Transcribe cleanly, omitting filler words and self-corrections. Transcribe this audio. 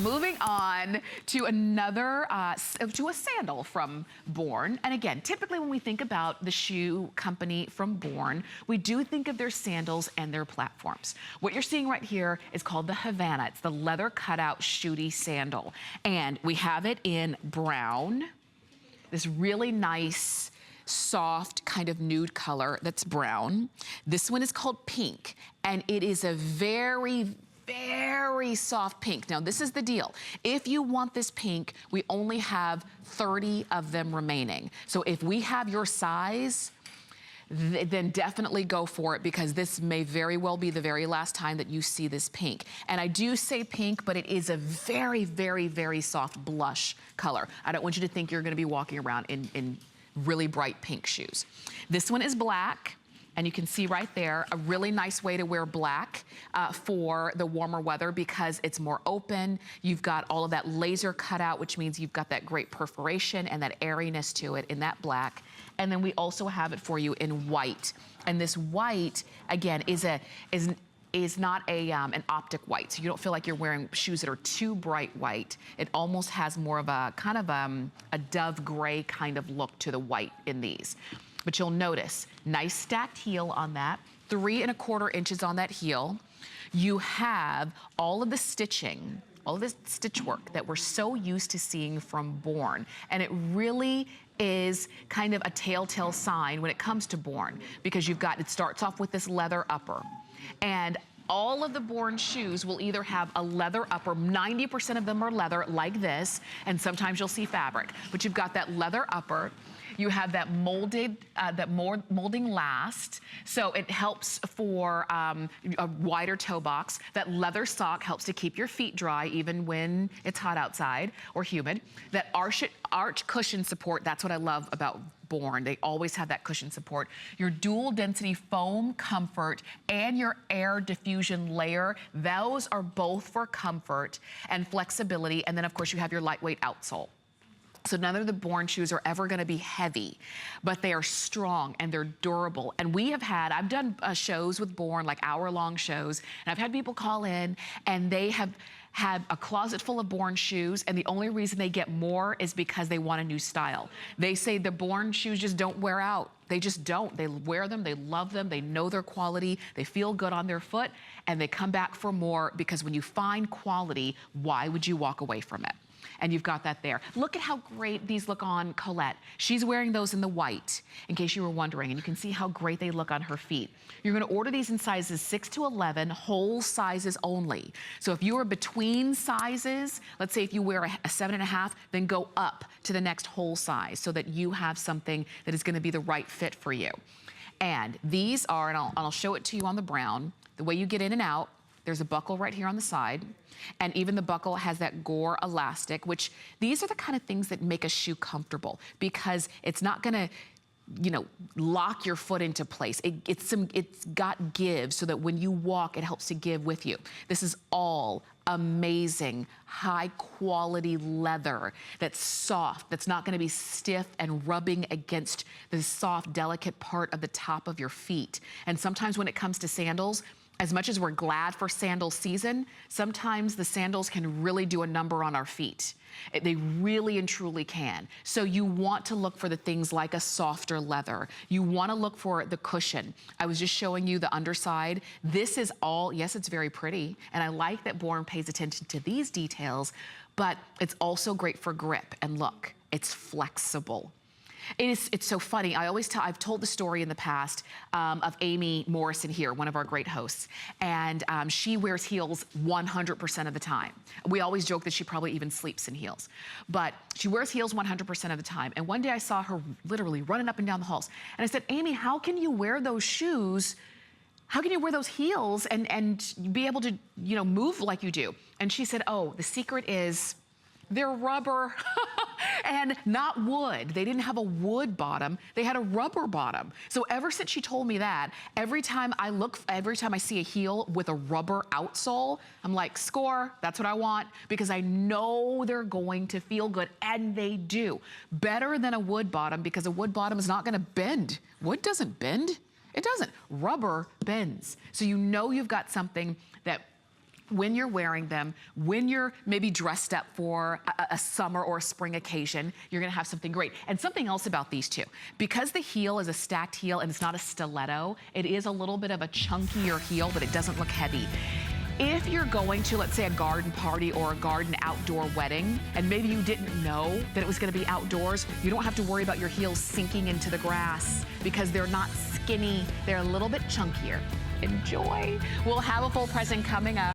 Moving on to another, to a sandal from Born. And again, typically when we think about the shoe company from Born, we do think of their sandals and their platforms. What you're seeing right here is called the Havana. It's the leather cutout shootie sandal. And we have it in brown, this really nice, soft kind of nude color that's brown. This one is called pink, and it is a very soft pink. Now, this is the deal. If you want this pink, we only have 30 of them remaining. So if we have your size, then definitely go for it, because this may very well be the very last time that you see this pink. And I do say pink, but it is a very soft blush color. I don't want you to think you're gonna be walking around in really bright pink shoes. This one is black. And you can see right there, a really nice way to wear black for the warmer weather, because it's more open. You've got all of that laser cutout, which means you've got that great perforation and that airiness to it in that black. And then we also have it for you in white. And this white, again, is not an optic white. So you don't feel like you're wearing shoes that are too bright white. It almost has more of a kind of a dove gray kind of look to the white in these. But you'll notice, nice stacked heel on that, 3 1/4 inches on that heel. You have all of the stitching, all of this stitch work that we're so used to seeing from Born. And it really is kind of a telltale sign when it comes to Born, because it starts off with this leather upper. And all of the Born shoes will either have a leather upper, 90% of them are leather like this, and sometimes you'll see fabric. But you've got that leather upper. You have that molding last, so it helps for a wider toe box. That leather sock helps to keep your feet dry even when it's hot outside or humid. That arch cushion support, that's what I love about Born. They always have that cushion support. Your dual density foam comfort and your air diffusion layer, those are both for comfort and flexibility. And then of course you have your lightweight outsole. So none of the Born shoes are ever gonna be heavy, but they are strong and they're durable. And I've done shows with Born, like hour-long shows, and I've had people call in and they have had a closet full of Born shoes, and the only reason they get more is because they want a new style. They say the Born shoes just don't wear out. They just don't. They wear them, they love them, they know their quality, they feel good on their foot, and they come back for more, because when you find quality, why would you walk away from it? And you've got that there. Look at how great these look on Colette. She's wearing those in the white, in case you were wondering, and you can see how great they look on her feet. You're gonna order these in sizes 6 to 11, whole sizes only. So if you are between sizes, let's say if you wear a 7.5, then go up to the next whole size so that you have something that is gonna be the right fit for you. And these are, and I'll show it to you on the brown, the way you get in and out. There's a buckle right here on the side. And even the buckle has that gore elastic, which these are the kind of things that make a shoe comfortable, because it's not gonna, lock your foot into place. It's got give, so that when you walk, it helps to give with you. This is all amazing, high quality leather that's soft, that's not gonna be stiff and rubbing against the soft, delicate part of the top of your feet. And sometimes when it comes to sandals, as much as we're glad for sandal season, sometimes the sandals can really do a number on our feet. They really and truly can. So you want to look for the things like a softer leather. You want to look for the cushion. I was just showing you the underside. This is all, yes, it's very pretty, and I like that Born pays attention to these details, but it's also great for grip. And look, it's flexible. It's so funny. I've told the story in the past of Amy Morrison here, one of our great hosts, and she wears heels 100% of the time. We always joke that she probably even sleeps in heels, but she wears heels 100% of the time. And one day I saw her literally running up and down the halls, and I said, Amy, how can you wear those shoes? How can you wear those heels and be able to, move like you do? And she said, oh, the secret is they're rubber and not wood. They didn't have a wood bottom, they had a rubber bottom. So ever since she told me that, every time I see a heel with a rubber outsole, I'm like, score, that's what I want, because I know they're going to feel good, and they do. Better than a wood bottom, because a wood bottom is not gonna bend. Wood doesn't bend. It doesn't. Rubber bends. So you know you've got something that when you're wearing them, when you're maybe dressed up for a summer or a spring occasion, you're gonna have something great. And something else about these two, because the heel is a stacked heel and it's not a stiletto, it is a little bit of a chunkier heel, but it doesn't look heavy. If you're going to, let's say, a garden party or a garden outdoor wedding, and maybe you didn't know that it was gonna be outdoors, you don't have to worry about your heels sinking into the grass because they're not skinny, they're a little bit chunkier. Enjoy. We'll have a full present coming up.